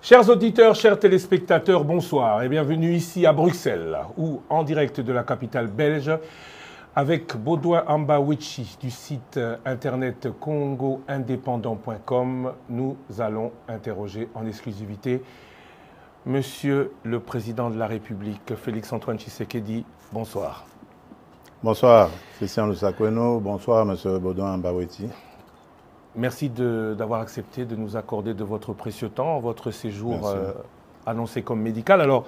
Chers auditeurs, chers téléspectateurs, bonsoir et bienvenue ici à Bruxelles, ou en direct de la capitale belge, avec Baudouin Ambawichi du site internet congoindépendant.com. Nous allons interroger en exclusivité Monsieur le Président de la République, Félix-Antoine Tshisekedi. Bonsoir. Bonsoir, Christian Lusakweno. Bonsoir, Monsieur Baudouin Ambawichi. Merci d'avoir accepté de nous accorder de votre précieux temps, votre séjour annoncé comme médical. Alors,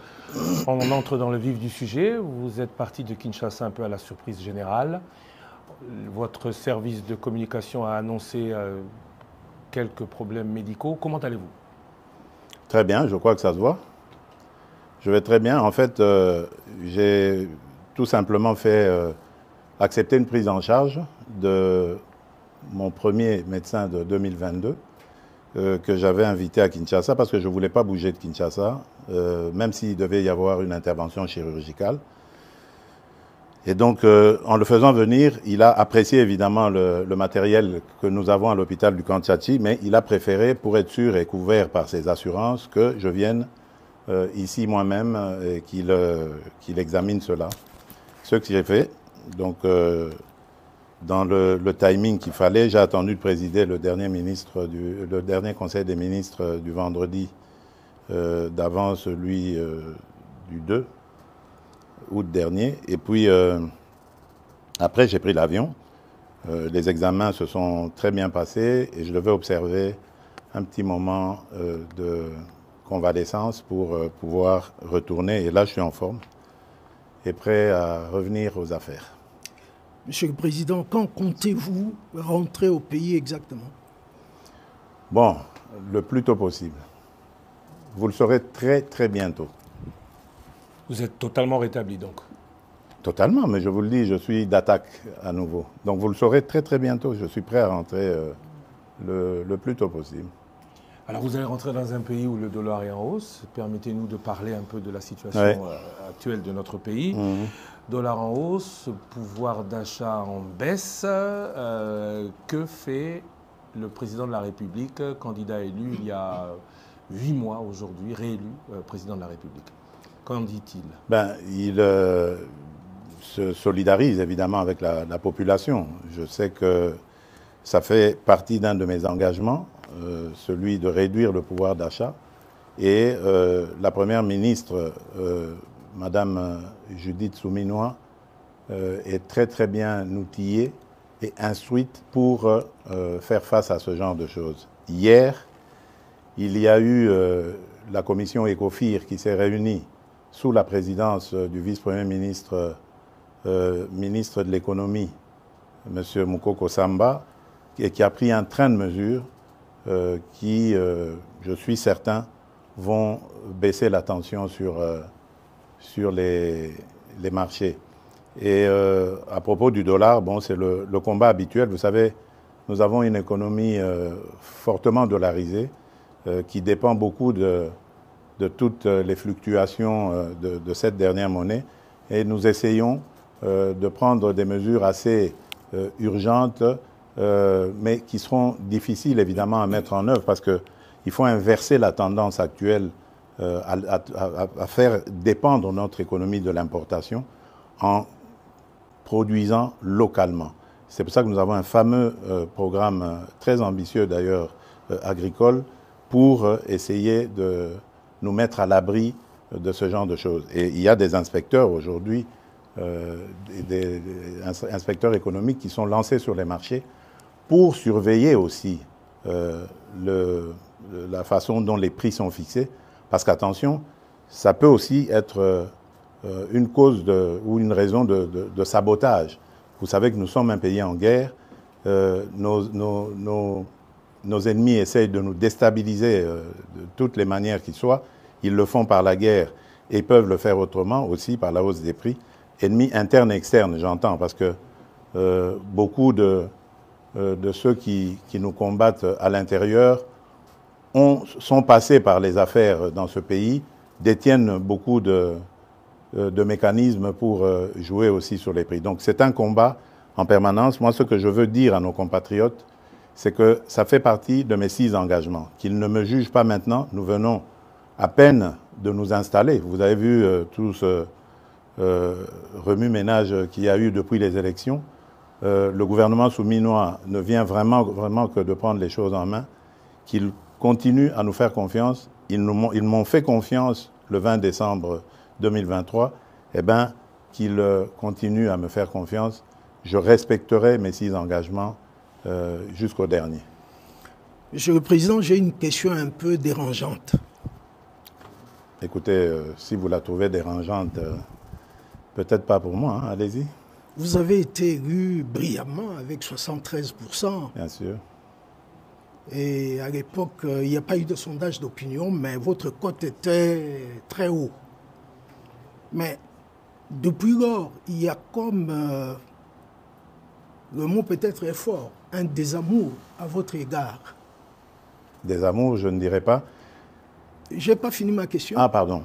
on entre dans le vif du sujet. Vous êtes parti de Kinshasa un peu à la surprise générale. Votre service de communication a annoncé quelques problèmes médicaux. Comment allez-vous? Très bien, je crois que ça se voit. Je vais très bien. En fait, j'ai tout simplement fait accepter une prise en charge de mon premier médecin de 2022 que j'avais invité à Kinshasa parce que je ne voulais pas bouger de Kinshasa, même s'il devait y avoir une intervention chirurgicale. Et donc, en le faisant venir, il a apprécié évidemment le matériel que nous avons à l'hôpital du Kantiachi, mais il a préféré, pour être sûr et couvert par ses assurances, que je vienne ici moi-même et qu'il examine cela. Ce que j'ai fait. Donc, dans le timing qu'il fallait, j'ai attendu de présider le dernier conseil des ministres du vendredi d'avant celui du 2 août dernier. Et puis, après, j'ai pris l'avion. Les examens se sont très bien passés et je devais observer un petit moment de convalescence pour pouvoir retourner. Et là, je suis en forme et prêt à revenir aux affaires. Monsieur le Président, quand comptez-vous rentrer au pays exactement? Bon, le plus tôt possible. Vous le saurez très très bientôt. Vous êtes totalement rétabli donc? Totalement, mais je vous le dis, je suis d'attaque à nouveau. Donc vous le saurez très très bientôt. Je suis prêt à rentrer le plus tôt possible. Alors vous allez rentrer dans un pays où le dollar est en hausse. Permettez-nous de parler un peu de la situation actuelle de notre pays. Dollar en hausse, pouvoir d'achat en baisse. Que fait le président de la République, candidat élu il y a 8 mois aujourd'hui, réélu président de la République? Qu'en dit-il? Il se solidarise évidemment avec la population. Je sais que ça fait partie d'un de mes engagements, celui de réduire le pouvoir d'achat. Et la Première ministre, Madame Judith Souminois, est très très bien outillée et instruite pour faire face à ce genre de choses. Hier, il y a eu la commission ECOFIR qui s'est réunie sous la présidence du vice-premier ministre, ministre de l'économie, M. Moukoko Samba, et qui a pris un train de mesures qui, je suis certain, vont baisser la tension sur les marchés. Et à propos du dollar, bon, c'est le combat habituel. Vous savez, nous avons une économie fortement dollarisée qui dépend beaucoup de toutes les fluctuations de cette dernière monnaie. Et nous essayons de prendre des mesures assez urgentes, mais qui seront difficiles évidemment à mettre en œuvre parce qu'il faut inverser la tendance actuelle à faire dépendre notre économie de l'importation en produisant localement. C'est pour ça que nous avons un fameux programme très ambitieux d'ailleurs agricole pour essayer de nous mettre à l'abri de ce genre de choses. Et il y a des inspecteurs aujourd'hui, des inspecteurs économiques qui sont lancés sur les marchés pour surveiller aussi la façon dont les prix sont fixés. Parce qu'attention, ça peut aussi être une cause ou une raison de sabotage. Vous savez que nous sommes un pays en guerre. Nos ennemis essayent de nous déstabiliser de toutes les manières qui soient. Ils le font par la guerre et peuvent le faire autrement aussi par la hausse des prix. Ennemis internes et externes, j'entends, parce que beaucoup de ceux qui nous combattent à l'intérieur sont passés par les affaires dans ce pays, détiennent beaucoup de mécanismes pour jouer aussi sur les prix. Donc c'est un combat en permanence. Moi, ce que je veux dire à nos compatriotes, c'est que ça fait partie de mes 6 engagements. Qu'ils ne me jugent pas maintenant. Nous venons à peine de nous installer. Vous avez vu tout ce remue-ménage qu'il y a eu depuis les élections. Le gouvernement souminois ne vient vraiment que de prendre les choses en main, qu'il continue à nous faire confiance. Ils m'ont fait confiance le 20 décembre 2023. Eh bien, qu'ils continuent à me faire confiance. Je respecterai mes 6 engagements jusqu'au dernier. Monsieur le Président, j'ai une question un peu dérangeante. Écoutez, si vous la trouvez dérangeante, peut-être pas pour moi, hein, allez-y. Vous avez été élu brillamment avec 73%. Bien sûr. Et à l'époque, il n'y a pas eu de sondage d'opinion, mais votre cote était très haut. Mais depuis lors, il y a comme, le mot peut-être est fort, un désamour à votre égard. Désamour, je ne dirais pas. Je n'ai pas fini ma question. Ah, pardon.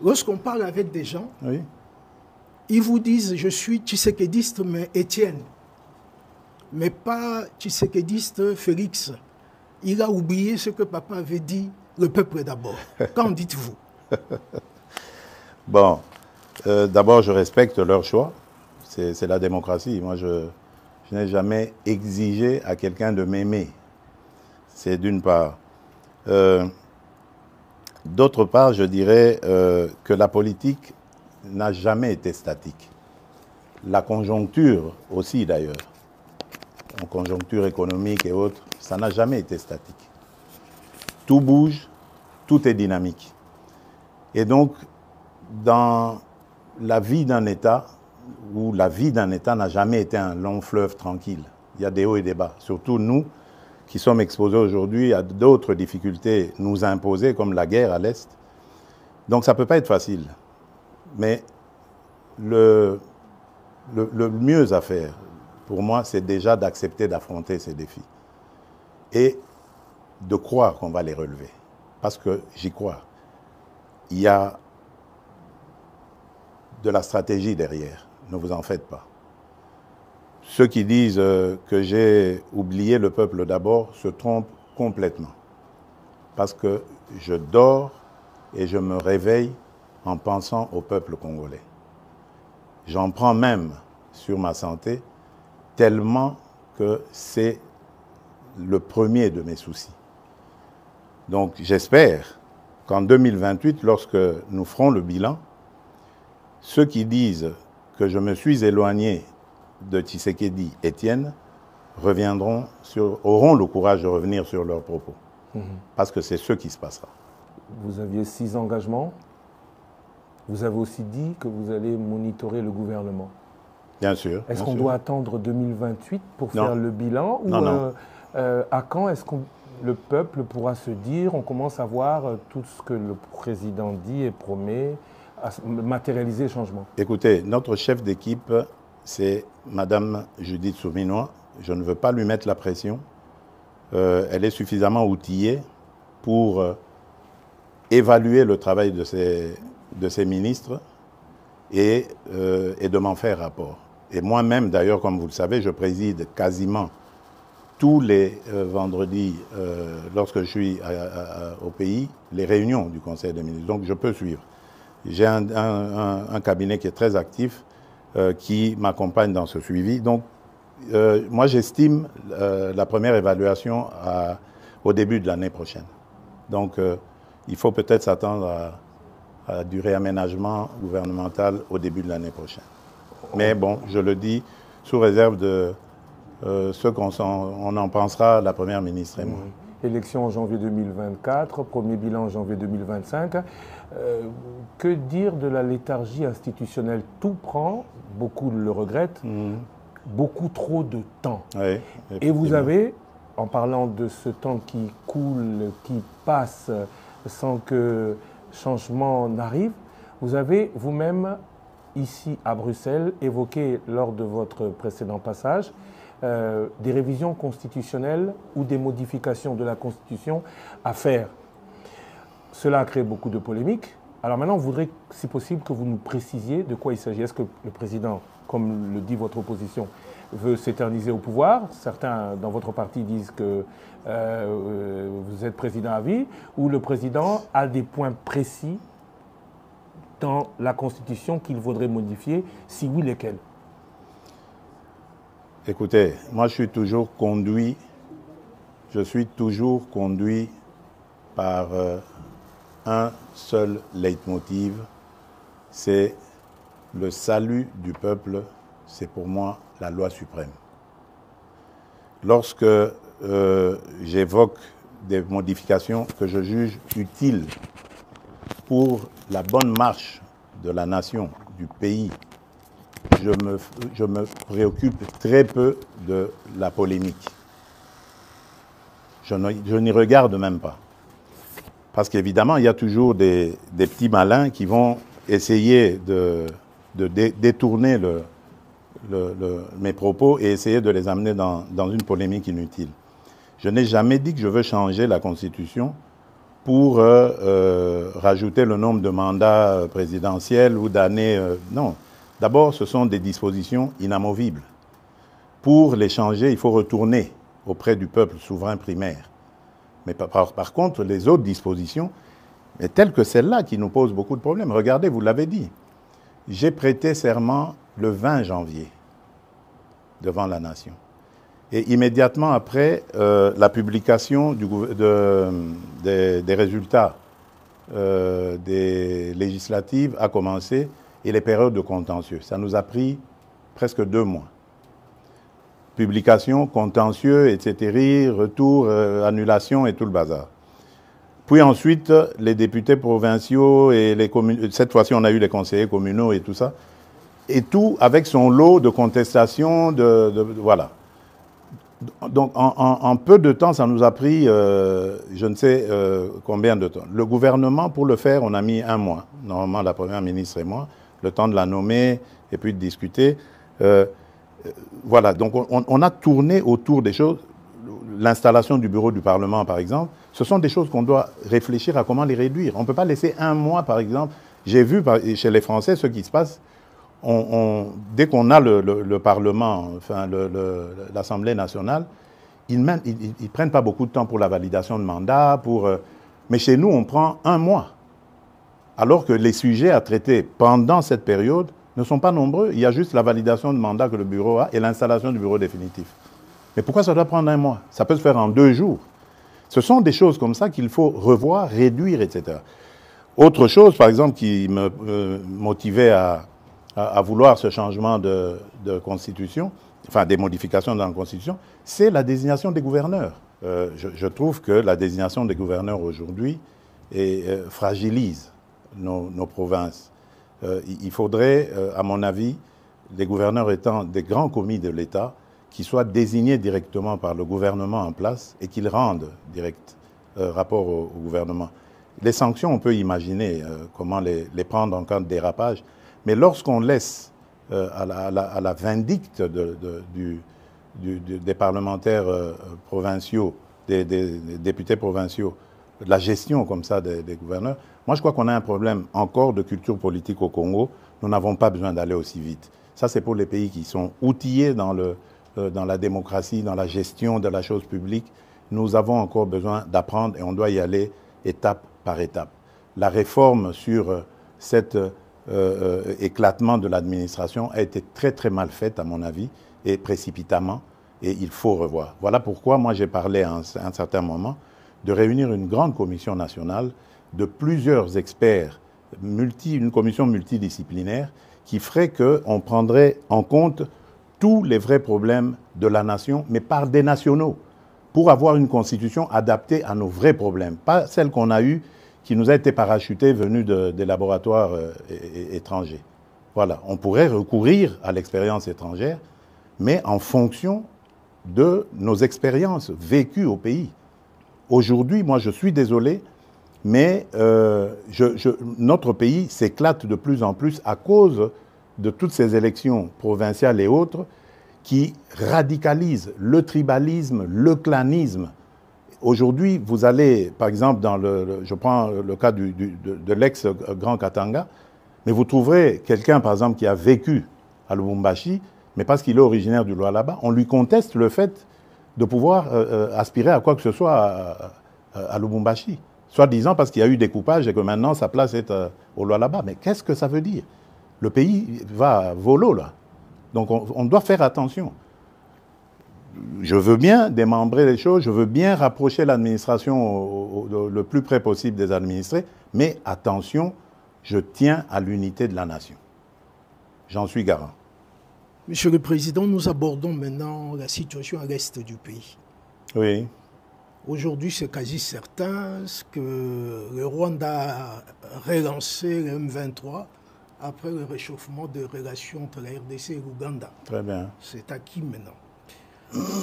Lorsqu'on parle avec des gens, oui. Ils vous disent « je suis tshisekédiste, mais Étienne », mais pas tshisekédiste Félix. Il a oublié ce que papa avait dit, le peuple d'abord. Qu'en dites-vous? Bon, d'abord, je respecte leur choix. C'est la démocratie. Moi, je n'ai jamais exigé à quelqu'un de m'aimer. C'est d'une part. D'autre part, je dirais que la politique n'a jamais été statique. La conjoncture aussi, d'ailleurs, en conjoncture économique et autres, ça n'a jamais été statique. Tout bouge, tout est dynamique. Et donc, dans la vie d'un État, où la vie d'un État n'a jamais été un long fleuve tranquille, il y a des hauts et des bas. Surtout nous, qui sommes exposés aujourd'hui à d'autres difficultés nous imposées, comme la guerre à l'Est. Donc ça ne peut pas être facile. Mais le mieux à faire, pour moi, c'est déjà d'accepter d'affronter ces défis. Et de croire qu'on va les relever. Parce que j'y crois. Il y a de la stratégie derrière. Ne vous en faites pas. Ceux qui disent que j'ai oublié le peuple d'abord se trompent complètement. Parce que je dors et je me réveille en pensant au peuple congolais. J'en prends même sur ma santé tellement que c'est le premier de mes soucis. Donc j'espère qu'en 2028, lorsque nous ferons le bilan, ceux qui disent que je me suis éloigné de Tshisekedi Étienne auront le courage de revenir sur leurs propos. Parce que c'est ce qui se passera. Vous aviez 6 engagements. Vous avez aussi dit que vous allez monitorer le gouvernement. Bien sûr. Est-ce qu'on doit attendre 2028 pour faire le bilan? Ou non. À quand est-ce que le peuple pourra se dire, on commence à voir tout ce que le président dit et promet, à matérialiser le changement? Écoutez, notre chef d'équipe, c'est Madame Judith Souminois. Je ne veux pas lui mettre la pression. Elle est suffisamment outillée pour évaluer le travail de ses ministres et de m'en faire rapport. Et moi-même, d'ailleurs, comme vous le savez, je préside quasiment tous les vendredis, lorsque je suis au pays, les réunions du Conseil des ministres. Donc je peux suivre. J'ai un cabinet qui est très actif, qui m'accompagne dans ce suivi. Donc moi, j'estime la première évaluation au début de l'année prochaine. Donc il faut peut-être s'attendre à du réaménagement gouvernemental au début de l'année prochaine. Mais bon, je le dis sous réserve de ce qu'on en pensera, la Première ministre et moi. Élection en janvier 2024, premier bilan en janvier 2025. Que dire de la léthargie institutionnelle? Tout prend, beaucoup le regrettent, beaucoup trop de temps. Oui, et vous avez, en parlant de ce temps qui coule, qui passe sans que changement n'arrive, vous avez vous-même, ici à Bruxelles, évoqué lors de votre précédent passage, des révisions constitutionnelles ou des modifications de la Constitution à faire. Cela a créé beaucoup de polémiques. Alors maintenant, on voudrait, si possible, que vous nous précisiez de quoi il s'agit. Est-ce que le président, comme le dit votre opposition, veut s'éterniser au pouvoir? Certains dans votre parti disent que vous êtes président à vie, ou le président a des points précis dans la Constitution qu'il vaudrait modifier, si oui, lesquels? Écoutez, moi je suis toujours conduit par un seul leitmotiv, c'est le salut du peuple, c'est pour moi la loi suprême. Lorsque j'évoque des modifications que je juge utiles pour la bonne marche de la nation, du pays, je me préoccupe très peu de la polémique. Je n'y regarde même pas. Parce qu'évidemment, il y a toujours des petits malins qui vont essayer de détourner mes propos et essayer de les amener dans une polémique inutile. Je n'ai jamais dit que je veux changer la Constitution pour rajouter le nombre de mandats présidentiels ou d'années. Non. D'abord, ce sont des dispositions inamovibles. Pour les changer, il faut retourner auprès du peuple souverain primaire. Mais par contre, les autres dispositions, telles que celle-là, qui nous posent beaucoup de problèmes. Regardez, vous l'avez dit, j'ai prêté serment le 20 janvier devant la nation. Et immédiatement après, la publication des résultats des législatives a commencé et les périodes de contentieux. Ça nous a pris presque 2 mois. Publication, contentieux, etc., retour, annulation et tout le bazar. Puis ensuite, les députés provinciaux et les communes, cette fois-ci on a eu les conseillers communaux et tout ça, et tout avec son lot de contestations, voilà. Donc en peu de temps, ça nous a pris, je ne sais combien de temps. Le gouvernement, pour le faire, on a mis 1 mois. Normalement, la première ministre et moi, le temps de la nommer et puis de discuter. Voilà, donc on a tourné autour des choses. L'installation du bureau du Parlement, par exemple, ce sont des choses qu'on doit réfléchir à comment les réduire. On ne peut pas laisser 1 mois, par exemple. J'ai vu chez les Français ce qui se passe. Dès qu'on a le Parlement, enfin l'Assemblée nationale, ils ne prennent pas beaucoup de temps pour la validation de mandat. Mais chez nous, on prend 1 mois. Alors que les sujets à traiter pendant cette période ne sont pas nombreux. Il y a juste la validation de mandat que le bureau a et l'installation du bureau définitif. Mais pourquoi ça doit prendre 1 mois? Ça peut se faire en 2 jours. Ce sont des choses comme ça qu'il faut revoir, réduire, etc. Autre chose, par exemple, qui me motivait à vouloir ce changement de constitution, enfin des modifications dans la constitution, c'est la désignation des gouverneurs. Je trouve que la désignation des gouverneurs aujourd'hui fragilise nos provinces. Il faudrait, à mon avis, les gouverneurs étant des grands commis de l'État, qui soient désignés directement par le gouvernement en place et qu'ils rendent direct rapport au gouvernement. Les sanctions, on peut imaginer comment les prendre en cas de dérapage, mais lorsqu'on laisse à la vindicte des parlementaires provinciaux, des députés provinciaux, la gestion comme ça des gouverneurs, moi je crois qu'on a un problème encore de culture politique au Congo. Nous n'avons pas besoin d'aller aussi vite. Ça c'est pour les pays qui sont outillés dans la démocratie, dans la gestion de la chose publique. Nous avons encore besoin d'apprendre et on doit y aller étape par étape. La réforme sur cet éclatement de l'administration a été très très mal faite à mon avis et précipitamment et il faut revoir. Voilà pourquoi moi j'ai parlé à un certain moment de réunir une grande commission nationale de plusieurs experts, une commission multidisciplinaire qui ferait qu'on prendrait en compte tous les vrais problèmes de la nation, mais par des nationaux, pour avoir une constitution adaptée à nos vrais problèmes, pas celle qu'on a eue, qui nous a été parachutée venue des laboratoires étrangers. Voilà, on pourrait recourir à l'expérience étrangère, mais en fonction de nos expériences vécues au pays. Aujourd'hui, moi je suis désolé, mais notre pays s'éclate de plus en plus à cause de toutes ces élections provinciales et autres qui radicalisent le tribalisme, le clanisme. Aujourd'hui, vous allez, par exemple, je prends le cas de l'ex-Grand Katanga, mais vous trouverez quelqu'un, par exemple, qui a vécu à Lubumbashi, mais parce qu'il est originaire du Lualaba, on lui conteste le fait de pouvoir aspirer à quoi que ce soit à Lubumbashi. Soit disant parce qu'il y a eu découpage et que maintenant sa place est au Lualaba. Mais qu'est-ce que ça veut dire? Le pays va volo, là. Donc on doit faire attention. Je veux bien démembrer les choses, je veux bien rapprocher l'administration le plus près possible des administrés, mais attention, je tiens à l'unité de la nation. J'en suis garant. Monsieur le Président, nous abordons maintenant la situation à l'est du pays. Oui. Aujourd'hui, c'est quasi certain que le Rwanda a relancé le M23 après le réchauffement des relations entre la RDC et l'Ouganda. Très bien. C'est acquis maintenant.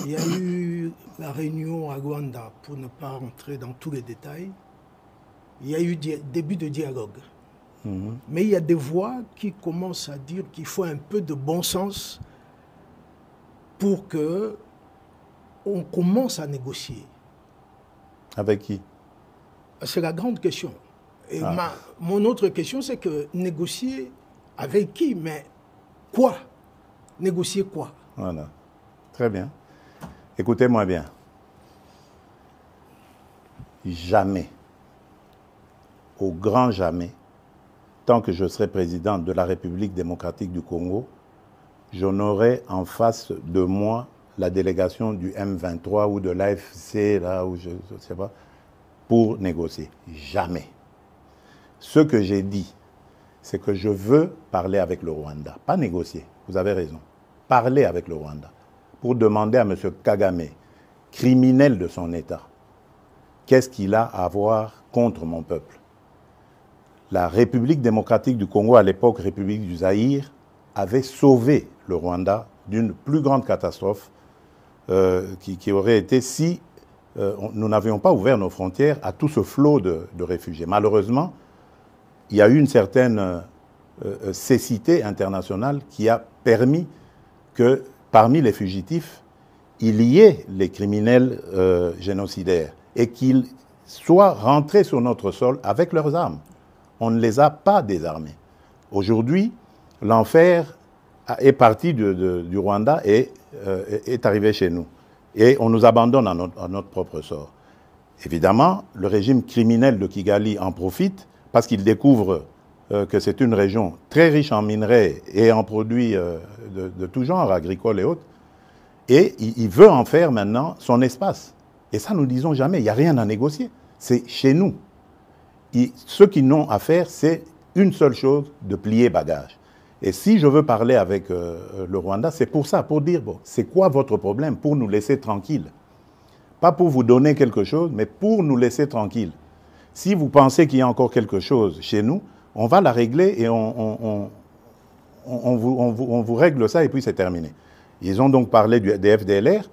Il y a eu la réunion à Rwanda, pour ne pas rentrer dans tous les détails. Il y a eu début de dialogue. Mais il y a des voix qui commencent à dire qu'il faut un peu de bon sens pour qu'on commence à négocier. Avec qui? C'est la grande question. Et mon autre question, c'est que négocier avec qui? Mais quoi? Négocier quoi? Voilà. Très bien. Écoutez-moi bien. Jamais, au grand jamais, tant que je serai président de la République démocratique du Congo, je n'aurai en face de moi la délégation du M23 ou de l'AFC, là où je ne sais pas, pour négocier. Jamais. Ce que j'ai dit, c'est que je veux parler avec le Rwanda. Pas négocier, vous avez raison. Parler avec le Rwanda pour demander à M. Kagame, criminel de son État, qu'est-ce qu'il a à voir contre mon peuple. La République démocratique du Congo, à l'époque République du Zaïre, avait sauvé le Rwanda d'une plus grande catastrophe qui aurait été si nous n'avions pas ouvert nos frontières à tout ce flot de réfugiés. Malheureusement, il y a eu une certaine cécité internationale qui a permis que parmi les fugitifs, il y ait les criminels génocidaires et qu'ils soient rentrés sur notre sol avec leurs armes. On ne les a pas désarmés. Aujourd'hui, l'enfer est parti du Rwanda et est arrivé chez nous. Et on nous abandonne à notre propre sort. Évidemment, le régime criminel de Kigali en profite parce qu'il découvre que c'est une région très riche en minerais et en produits de tout genre, agricoles et autres. Et il veut en faire maintenant son espace. Et ça, nous ne disons jamais, il n'y a rien à négocier. C'est chez nous. Ce qu'ils n'ont à faire, c'est une seule chose, de plier bagage. Et si je veux parler avec le Rwanda, c'est pour ça, pour dire, bon, c'est quoi votre problème, pour nous laisser tranquilles. Pas pour vous donner quelque chose, mais pour nous laisser tranquilles. Si vous pensez qu'il y a encore quelque chose chez nous, on va la régler et on vous règle ça et puis c'est terminé. Ils ont donc parlé des FDLR.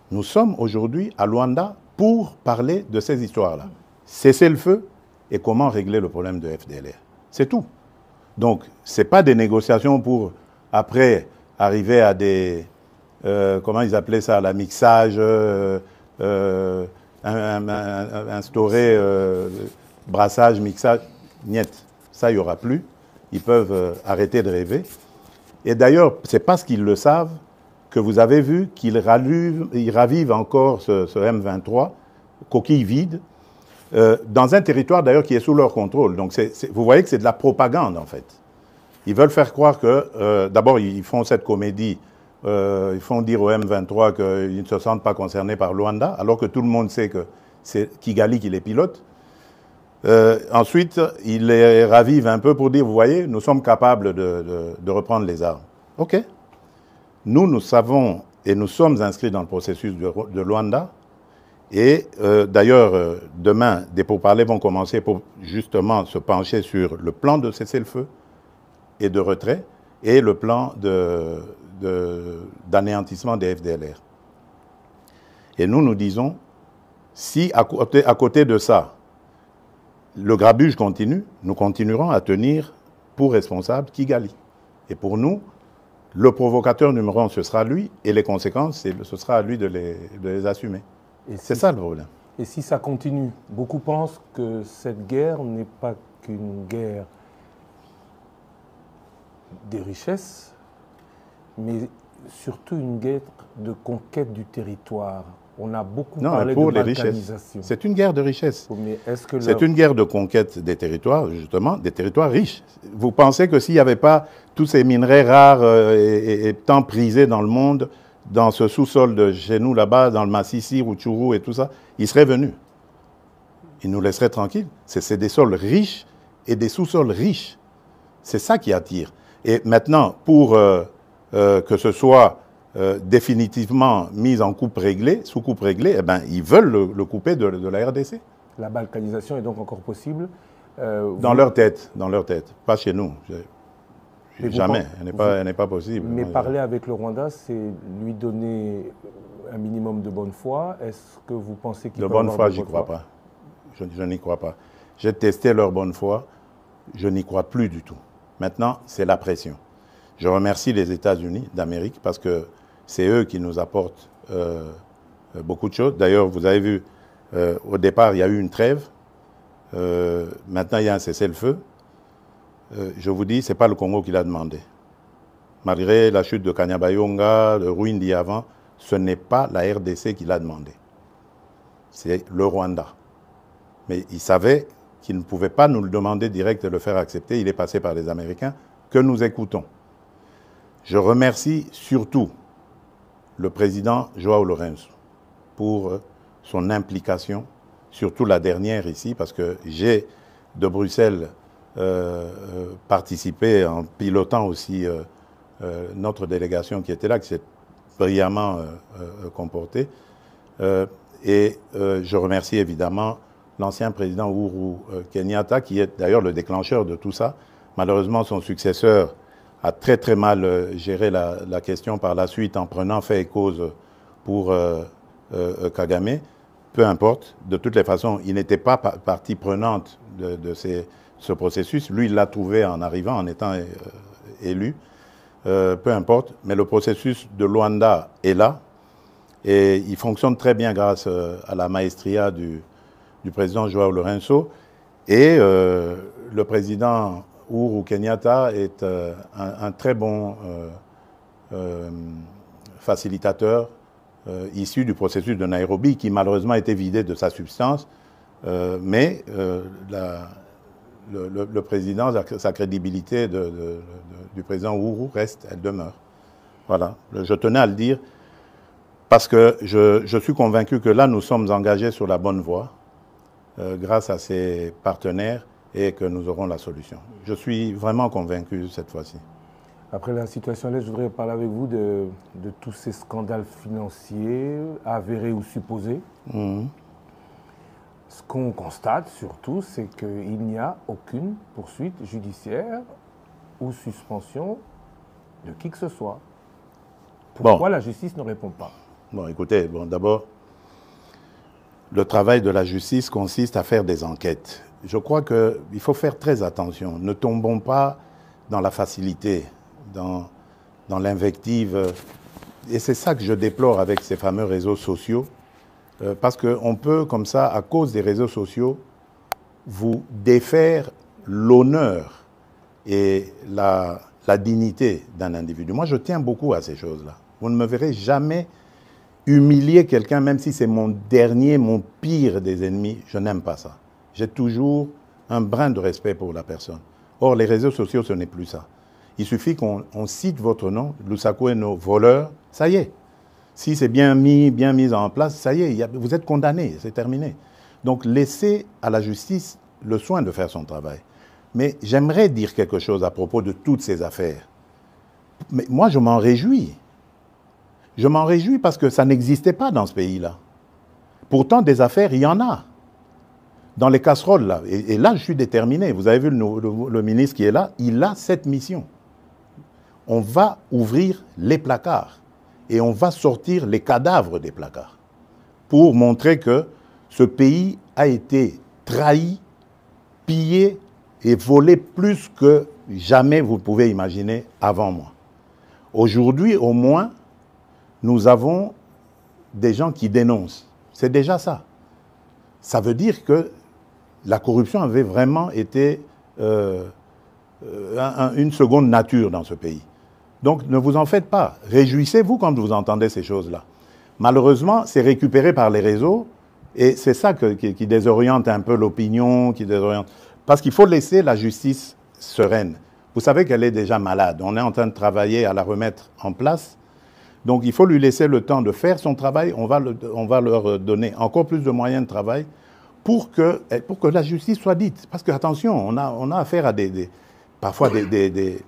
Nous sommes aujourd'hui à Luanda pour parler de ces histoires-là. Cesser le feu et comment régler le problème de FDLR. C'est tout. Donc, ce n'est pas des négociations pour, après, arriver à des... comment ils appelaient ça? La mixage, instaurer brassage, mixage. Niet. Ça, il n'y aura plus. Ils peuvent arrêter de rêver. Et d'ailleurs, c'est parce qu'ils le savent que vous avez vu qu'ils ravivent encore ce M23, coquille vide, dans un territoire d'ailleurs qui est sous leur contrôle. Donc vous voyez que c'est de la propagande en fait. Ils veulent faire croire que, d'abord ils font cette comédie, ils font dire au M23 qu'ils ne se sentent pas concernés par Luanda, alors que tout le monde sait que c'est Kigali qui les pilote. Ensuite, ils les ravivent un peu pour dire, vous voyez, nous sommes capables de reprendre les armes. OK. Nous savons et nous sommes inscrits dans le processus de Luanda. Et d'ailleurs, demain, des pourparlers vont commencer pour justement se pencher sur le plan de cessez-le-feu et de retrait et le plan d'anéantissement des FDLR. Et nous disons, si à côté de ça, le grabuge continue, nous continuerons à tenir pour responsable Kigali. Et pour nous, le provocateur numéro 1, ce sera lui, et les conséquences, ce sera à lui de les assumer. C'est ça le problème. Et si ça continue, beaucoup pensent que cette guerre n'est pas qu'une guerre des richesses, mais surtout une guerre de conquête du territoire. On a beaucoup parlé de balkanisation. C'est une guerre de richesse. C'est une guerre de conquête des territoires, justement, des territoires riches. Vous pensez que s'il n'y avait pas tous ces minerais rares et tant prisés dans le monde, dans ce sous-sol de chez nous, là-bas, dans le Massissi, Rutshuru et tout ça, ils seraient venus. Ils nous laisseraient tranquilles. C'est des sols riches et des sous-sols riches. C'est ça qui attire. Et maintenant, pour que ce soit définitivement mis en coupe réglée, sous coupe réglée, eh ben, ils veulent le couper de la RDC. La balkanisation est donc encore possible dans leur tête, pas chez nous. Jamais, elle n'est pas possible. Mais parler avec le Rwanda, c'est lui donner un minimum de bonne foi. Est-ce que vous pensez qu'il peut avoir de bonne foi? J'y crois pas. Je n'y crois pas. J'ai testé leur bonne foi, je n'y crois plus du tout. Maintenant, c'est la pression. Je remercie les États-Unis d'Amérique parce que c'est eux qui nous apportent beaucoup de choses. D'ailleurs, vous avez vu, au départ, il y a eu une trêve. Maintenant, il y a un cessez-le-feu. Je vous dis, ce n'est pas le Congo qui l'a demandé. Malgré la chute de Kanyabayonga, de Rwindi avant, ce n'est pas la RDC qui l'a demandé. C'est le Rwanda. Mais il savait qu'il ne pouvait pas nous le demander direct et le faire accepter. Il est passé par les Américains que nous écoutons. Je remercie surtout le président João Lourenço pour son implication, surtout la dernière ici, parce que j'ai de Bruxelles participé en pilotant aussi notre délégation qui était là, qui s'est brillamment comportée. Et je remercie évidemment l'ancien président Uhuru Kenyatta, qui est d'ailleurs le déclencheur de tout ça. Malheureusement, son successeur a très très mal géré la question par la suite en prenant fait et cause pour Kagame. Peu importe, de toutes les façons, il n'était pas partie prenante de ce processus. Lui, il l'a trouvé en arrivant, en étant élu. Peu importe, mais le processus de Luanda est là et il fonctionne très bien grâce à la maestria du président João Lourenço. Et le président Uhuru Kenyatta est un très bon facilitateur issu du processus de Nairobi, qui malheureusement a été vidé de sa substance, mais le président, sa crédibilité du président Uhuru reste, elle demeure. Voilà, je tenais à le dire, parce que je suis convaincu que là, nous sommes engagés sur la bonne voie, grâce à ces partenaires, et que nous aurons la solution. Je suis vraiment convaincu cette fois-ci. Après la situation là, je voudrais parler avec vous de tous ces scandales financiers, avérés ou supposés. Ce qu'on constate surtout, c'est qu'il n'y a aucune poursuite judiciaire ou suspension de qui que ce soit. Pourquoi la justice ne répond pas? Bon, écoutez, d'abord, le travail de la justice consiste à faire des enquêtes. Je crois qu'il faut faire très attention. Ne tombons pas dans la facilité, dans l'invective. Et c'est ça que je déplore avec ces fameux réseaux sociaux. Parce qu'on peut, comme ça, à cause des réseaux sociaux, vous défaire l'honneur et la dignité d'un individu. Moi, je tiens beaucoup à ces choses-là. Vous ne me verrez jamais humilier quelqu'un, même si c'est mon pire des ennemis. Je n'aime pas ça. J'ai toujours un brin de respect pour la personne. Or, les réseaux sociaux, ce n'est plus ça. Il suffit qu'on cite votre nom, Lusaku et nos voleurs, ça y est. Si c'est bien mis en place, ça y est, vous êtes condamné, c'est terminé. Donc, laissez à la justice le soin de faire son travail. Mais j'aimerais dire quelque chose à propos de toutes ces affaires. Mais moi, je m'en réjouis. Je m'en réjouis parce que ça n'existait pas dans ce pays-là. Pourtant, des affaires, il y en a. Dans les casseroles, là. Et là, je suis déterminé. Vous avez vu le ministre qui est là, il a cette mission. On va ouvrir les placards et on va sortir les cadavres des placards pour montrer que ce pays a été trahi, pillé et volé plus que jamais vous pouvez imaginer avant moi. Aujourd'hui, au moins, nous avons des gens qui dénoncent. C'est déjà ça. ça veut dire que la corruption avait vraiment été une seconde nature dans ce pays. Donc ne vous en faites pas. Réjouissez-vous quand vous entendez ces choses-là. Malheureusement, c'est récupéré par les réseaux et c'est ça qui désoriente un peu l'opinion, qui désoriente. Parce qu'il faut laisser la justice sereine. Vous savez qu'elle est déjà malade. On est en train de travailler à la remettre en place. Donc il faut lui laisser le temps de faire son travail. On va leur donner encore plus de moyens de travail pour que la justice soit dite. Parce que, attention, on a affaire à parfois des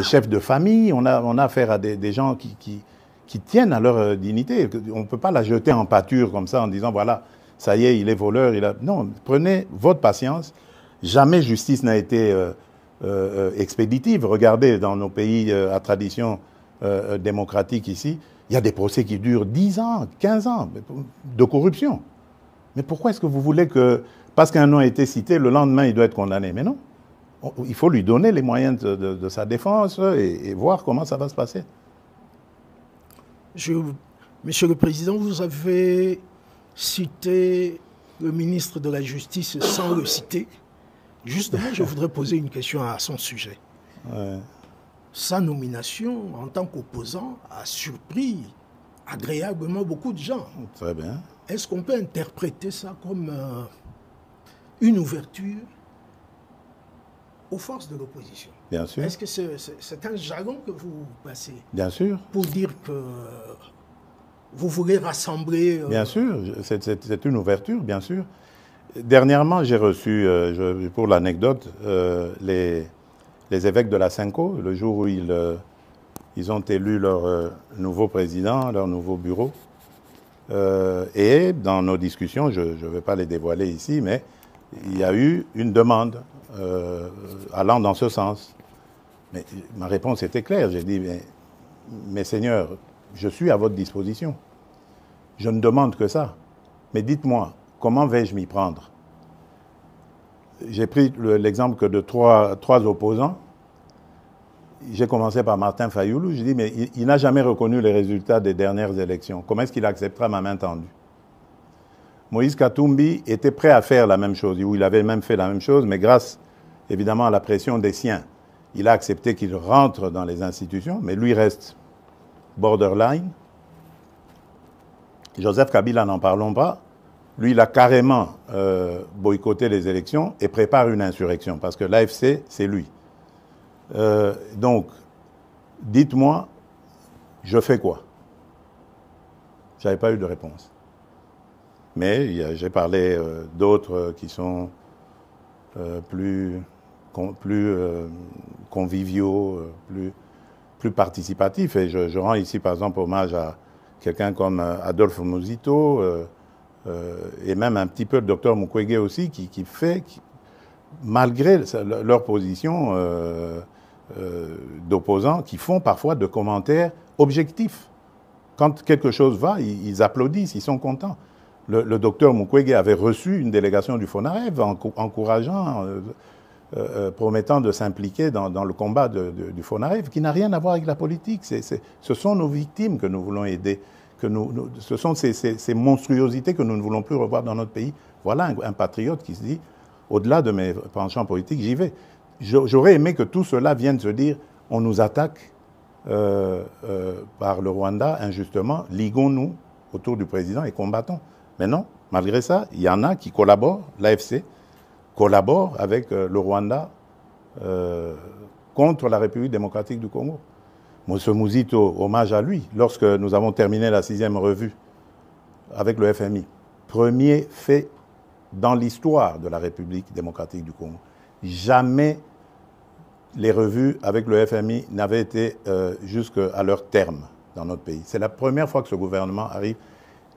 chefs de famille, on a affaire à des gens qui tiennent à leur dignité. On ne peut pas la jeter en pâture comme ça en disant, voilà, ça y est, il est voleur. Non, prenez votre patience. Jamais justice n'a été expéditive. Regardez, dans nos pays à tradition démocratique ici, il y a des procès qui durent 10 ans, 15 ans de corruption. Mais pourquoi est-ce que vous voulez que, parce qu'un nom a été cité, le lendemain, il doit être condamné? Mais non. Il faut lui donner les moyens de sa défense et voir comment ça va se passer. Monsieur le Président, vous avez cité le ministre de la Justice sans le citer. Justement, je voudrais poser une question à son sujet. Ouais. Sa nomination en tant qu'opposant a surpris agréablement beaucoup de gens. Très bien. Est-ce qu'on peut interpréter ça comme une ouverture aux forces de l'opposition? Bien sûr. Est-ce que c'est un jargon que vous passez? Bien sûr. Pour dire que vous voulez rassembler... Bien sûr, c'est une ouverture, bien sûr. Dernièrement, j'ai reçu, pour l'anecdote, les évêques de la Cinco, le jour où ils ont élu leur nouveau président, leur nouveau bureau. Et dans nos discussions, je ne vais pas les dévoiler ici, mais il y a eu une demande allant dans ce sens. Mais ma réponse était claire. J'ai dit, mais Seigneur, je suis à votre disposition. Je ne demande que ça. Mais dites-moi, comment vais-je m'y prendre? J'ai pris l'exemple que de trois opposants. J'ai commencé par Martin Fayoulou. Je dis, mais il n'a jamais reconnu les résultats des dernières élections. Comment est-ce qu'il acceptera ma main tendue? Moïse Katumbi était prêt à faire la même chose, ou il avait même fait la même chose, mais grâce, évidemment, à la pression des siens, il a accepté qu'il rentre dans les institutions, mais lui reste borderline. Joseph Kabila, n'en parlons pas. Lui, il a carrément boycotté les élections et prépare une insurrection, parce que l'AFC, c'est lui. Donc, dites-moi, je fais quoi? Je n'avais pas eu de réponse. Mais j'ai parlé d'autres qui sont plus conviviaux, plus participatifs. Et je rends ici, par exemple, hommage à quelqu'un comme Adolphe Muzito et même un petit peu le docteur Mukwege aussi, qui fait, malgré leur position d'opposants, qui font parfois de commentaires objectifs. Quand quelque chose va, ils applaudissent, ils sont contents. Le docteur Mukwege avait reçu une délégation du FONAREV encourageant, promettant de s'impliquer dans le combat du FONAREV, qui n'a rien à voir avec la politique. Ce sont nos victimes que nous voulons aider. Ce sont ces monstruosités que nous ne voulons plus revoir dans notre pays. Voilà un patriote qui se dit, au-delà de mes penchants politiques, j'y vais. J'aurais aimé que tout cela vienne se dire, on nous attaque par le Rwanda injustement, liguons-nous autour du président et combattons. Mais non, malgré ça, il y en a qui collaborent, l'AFC collabore avec le Rwanda contre la République démocratique du Congo. Monsieur Muzito, hommage à lui, lorsque nous avons terminé la 6e revue avec le FMI, premier fait dans l'histoire de la République démocratique du Congo. Jamais les revues avec le FMI n'avaient été jusqu'à leur terme dans notre pays. C'est la première fois que ce gouvernement arrive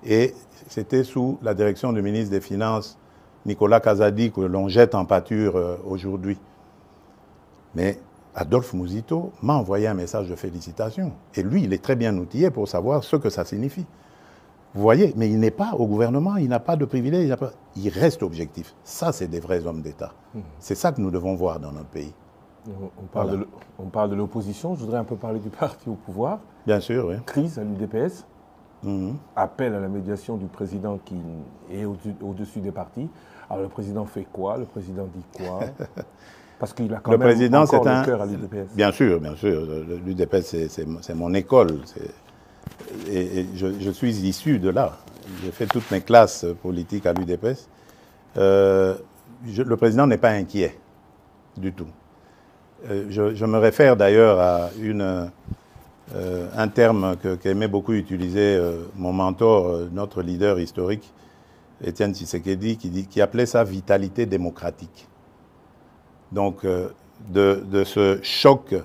et c'était sous la direction du ministre des Finances, Nicolas Kazadi, que l'on jette en pâture aujourd'hui. Mais Adolphe Muzito m'a envoyé un message de félicitations. Et lui, il est très bien outillé pour savoir ce que ça signifie. Vous voyez, mais il n'est pas au gouvernement, il n'a pas de privilèges, il reste objectif. Ça, c'est des vrais hommes d'État. C'est ça que nous devons voir dans notre pays. On parle de l'opposition, je voudrais un peu parler du parti au pouvoir. Bien sûr, oui. Crise à l'UDPS. appelle à la médiation du président qui est au-dessus des partis. Alors le président fait quoi? Le président dit quoi? Parce qu'il a quand même encore le cœur à l'UDPS. Bien sûr, bien sûr. L'UDPS, c'est mon école. Et je suis issu de là. J'ai fait toutes mes classes politiques à l'UDPS. Le président n'est pas inquiet du tout. Je me réfère d'ailleurs à un terme qu'aimait beaucoup utiliser mon mentor, notre leader historique, Étienne Tshisekedi, qui appelait ça vitalité démocratique. Donc, de ce choc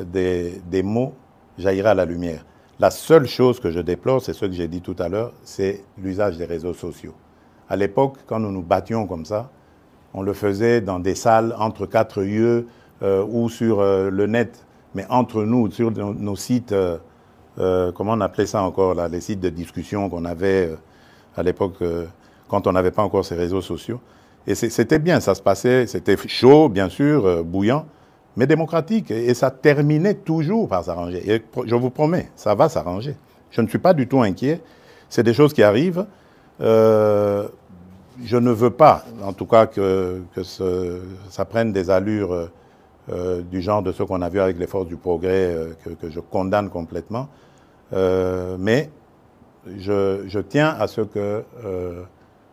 des mots jaillira la lumière. La seule chose que je déplore, c'est ce que j'ai dit tout à l'heure, c'est l'usage des réseaux sociaux. À l'époque, quand nous nous battions comme ça, on le faisait dans des salles entre quatre yeux ou sur le net, mais entre nous, sur nos sites, comment on appelait ça encore, là, les sites de discussion qu'on avait à l'époque, quand on n'avait pas encore ces réseaux sociaux. Et c'était bien, ça se passait, c'était chaud, bien sûr, bouillant, mais démocratique. Et ça terminait toujours par s'arranger. Et je vous promets, ça va s'arranger. Je ne suis pas du tout inquiet. C'est des choses qui arrivent. Je ne veux pas, en tout cas, que ça prenne des allures du genre de ce qu'on a vu avec les forces du progrès, que je condamne complètement. Mais je tiens à ce que...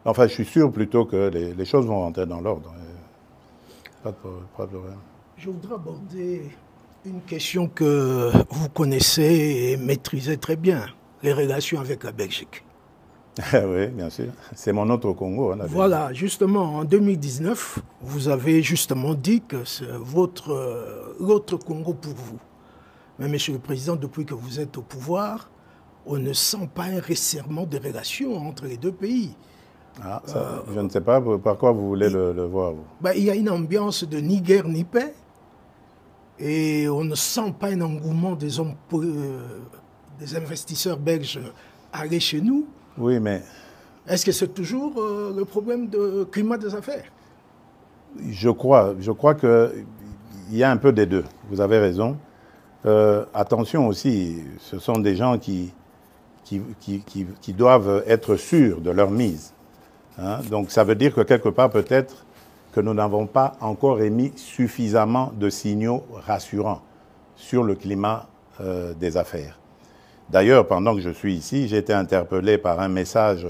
enfin, je suis sûr plutôt que les choses vont rentrer dans l'ordre. Pas de problème. Je voudrais aborder une question que vous connaissez et maîtrisez très bien, les relations avec la Belgique. Oui, bien sûr. C'est mon autre Congo. Hein, voilà, justement, en 2019, vous avez justement dit que c'est l'autre Congo pour vous. Mais, Monsieur le Président, depuis que vous êtes au pouvoir, on ne sent pas un resserrement des relations entre les deux pays. Ah, ça, je ne sais pas par quoi vous voulez le voir. Vous. Ben, il y a une ambiance de ni guerre ni paix. Et on ne sent pas un engouement des investisseurs belges à aller chez nous. Oui, mais... Est-ce que c'est toujours le problème de climat des affaires? Je crois qu'il y a un peu des deux. Vous avez raison. Attention aussi, ce sont des gens qui doivent être sûrs de leur mise. Hein? Donc ça veut dire que quelque part peut-être que nous n'avons pas encore émis suffisamment de signaux rassurants sur le climat des affaires. D'ailleurs, pendant que je suis ici, j'ai été interpellé par un message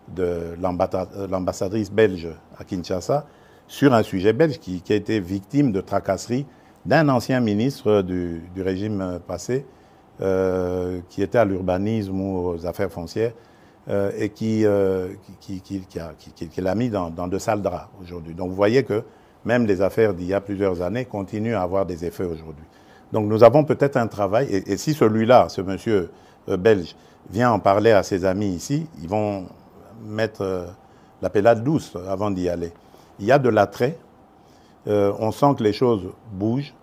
de l'ambassadrice belge à Kinshasa sur un sujet belge qui a été victime de tracasseries d'un ancien ministre du régime passé qui était à l'urbanisme ou aux affaires foncières et qui l'a mis dans de sales draps aujourd'hui. Donc vous voyez que même les affaires d'il y a plusieurs années continuent à avoir des effets aujourd'hui. Donc nous avons peut-être un travail, et si celui-là, ce monsieur belge, vient en parler à ses amis ici, ils vont mettre la pellade douce avant d'y aller. Il y a de l'attrait, on sent que les choses bougent,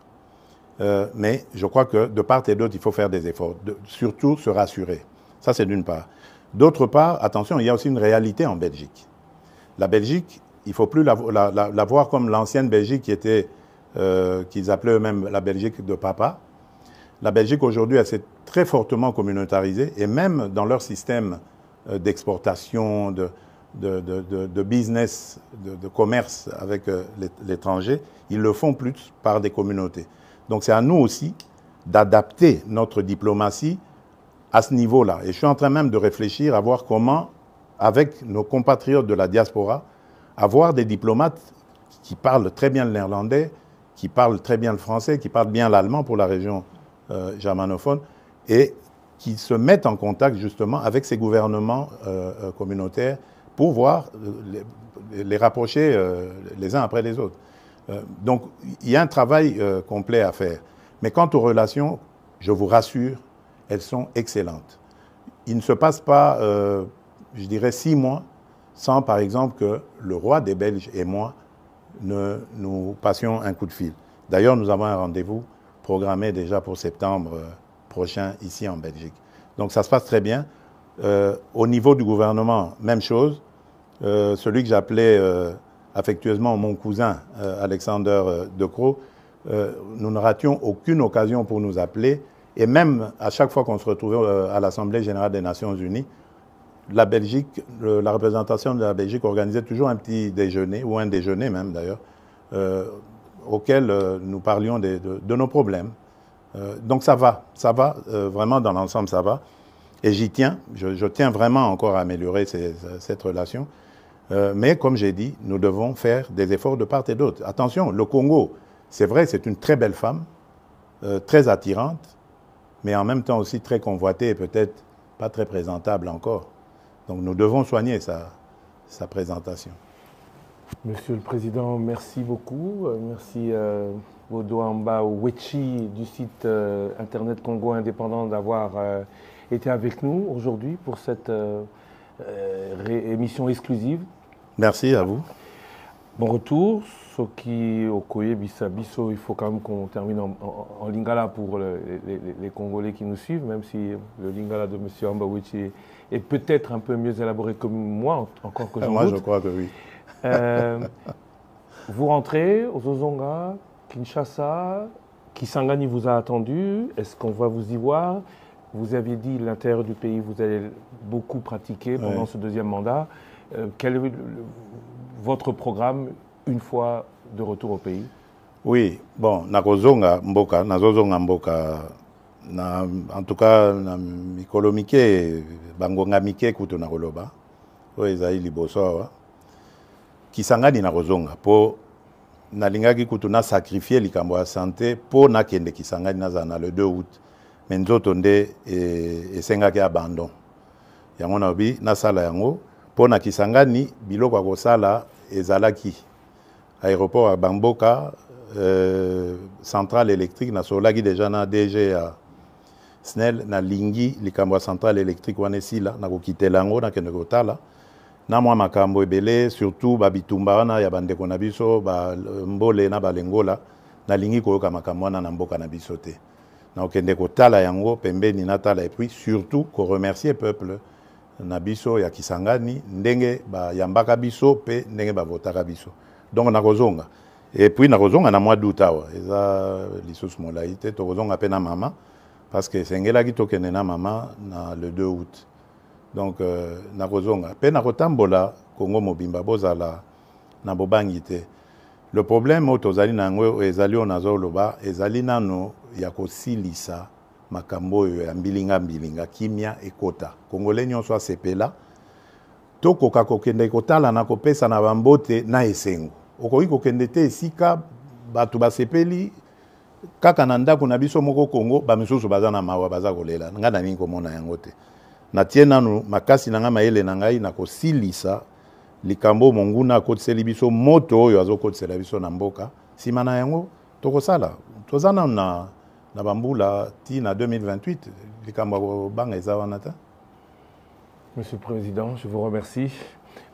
mais je crois que de part et d'autre, il faut faire des efforts, surtout se rassurer. Ça, c'est d'une part. D'autre part, attention, il y a aussi une réalité en Belgique. La Belgique, il ne faut plus la voir comme l'ancienne Belgique qui était, qu'ils appelaient eux-mêmes la Belgique de papa. La Belgique, aujourd'hui, elle s'est très fortement communautarisée, et même dans leur système d'exportation, de business, de commerce avec l'étranger, ils le font plus par des communautés. Donc c'est à nous aussi d'adapter notre diplomatie à ce niveau-là. Et je suis en train même de réfléchir à voir comment, avec nos compatriotes de la diaspora, avoir des diplomates qui parlent très bien le néerlandais, qui parlent très bien le français, qui parlent bien l'allemand pour la région germanophone, et qui se mettent en contact justement avec ces gouvernements communautaires pour voir les rapprocher les uns après les autres. Donc il y a un travail complet à faire. Mais quant aux relations, je vous rassure, elles sont excellentes. Il ne se passe pas, je dirais, 6 mois sans, par exemple, que le roi des Belges et moi nous passions un coup de fil. D'ailleurs, nous avons un rendez-vous programmé déjà pour septembre prochain ici en Belgique. Donc ça se passe très bien. Au niveau du gouvernement, même chose. Celui que j'appelais affectueusement mon cousin, Alexander De Croo, nous ne rations aucune occasion pour nous appeler Et même à chaque fois qu'on se retrouvait à l'Assemblée générale des Nations Unies, la Belgique, la représentation de la Belgique organisait toujours un petit déjeuner, ou un déjeuner même d'ailleurs, auquel nous parlions de nos problèmes. Donc ça va, vraiment dans l'ensemble ça va. Et j'y tiens, je tiens vraiment encore à améliorer cette relation. Mais comme j'ai dit, nous devons faire des efforts de part et d'autre. Attention, le Congo, c'est vrai, c'est une très belle femme, très attirante, mais en même temps aussi très convoitée et peut-être pas très présentable encore. Donc nous devons soigner sa présentation. Monsieur le Président, merci beaucoup. Merci Bodoamba Wechi du site Internet Congo Indépendant d'avoir été avec nous aujourd'hui pour cette émission exclusive. Merci à vous. Bon retour. Soki Okoye Bisabiso, il faut quand même qu'on termine en lingala pour les Congolais qui nous suivent, même si le lingala de M. Ambawichi est peut-être un peu mieux élaboré que moi, encore que j'en doute. Moi, je crois que oui. Vous rentrez aux Ozonga, Kinshasa, Kisangani vous a attendu. Est-ce qu'on va vous y voir? Vous aviez dit l'intérieur du pays, vous allez beaucoup pratiquer pendant ce deuxième mandat. Quel est votre programme une fois de retour au pays? Oui, bon, nakozonga mboka, en tout cas, na mikolo mike, bangonga mike kutu nakoloba, oyo ezali liboso awa. Kisangani nakozonga, po nalingaki kutu na sacrifier likambo ya santé, po nakende Kisangani nazana le 2 août, mais nzoto nde esengaki abandon. Yango nabi nasala yango, po na Kisangani biloko akosala ezalaki. Aéroport à Bamboka, centrale électrique, na solaki déjà na DG à SNEL, na lingi, likambo centrale électrique wane sila, na kokite lango, na kende kotala. Na mwa makambo ebele, surtout babitumba wana ya bandeko na biso, mbole na balengola, na lingi koyoka makambo wana na mboka na biso te. Na kende kotala yango, pembeni na tala, et puis surtout, ko remercier peuple na biso ya Kisangani, ndenge ba yambaka biso, pe ndenge ba votaka biso. Donc nakozonga. Et puis nakozonga na mois d'août awa. Eza lisusu molaite tokozonga pe na mama parce que sengelaki tokende na mama na le 2 août. Donc nakozonga. Pe nakotambola Congo mobimba bozala na bobangi te. Le problème tozali nango ezali onazoloba ezali nano ya kosilisa makambo ya mbilinga kimia ekota. Congolais nyonso asepela tokoka kokende kotala na kopesa na bambote na esengo. Okoki kokende te esika batu basepeli kaka na ndako na biso moko Congo bamisusu baza na mawa baza kolela. Nga na nini komona yango te. Na tie nanu makasi na nga mayele na ngai na kosilisa likambo monguna akotiseli biso moto oyo azokotisela biso na mboka. Sima na yango tokosala. Tozana na bambula ti na 2028 likambo banga eza wana ta. Monsieur le Président, je vous remercie.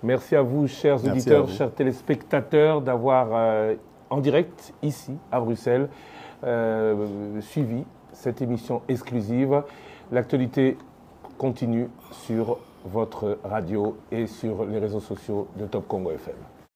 Merci à vous, chers auditeurs, chers téléspectateurs, d'avoir en direct, ici, à Bruxelles, suivi cette émission exclusive. L'actualité continue sur votre radio et sur les réseaux sociaux de Top Congo FM.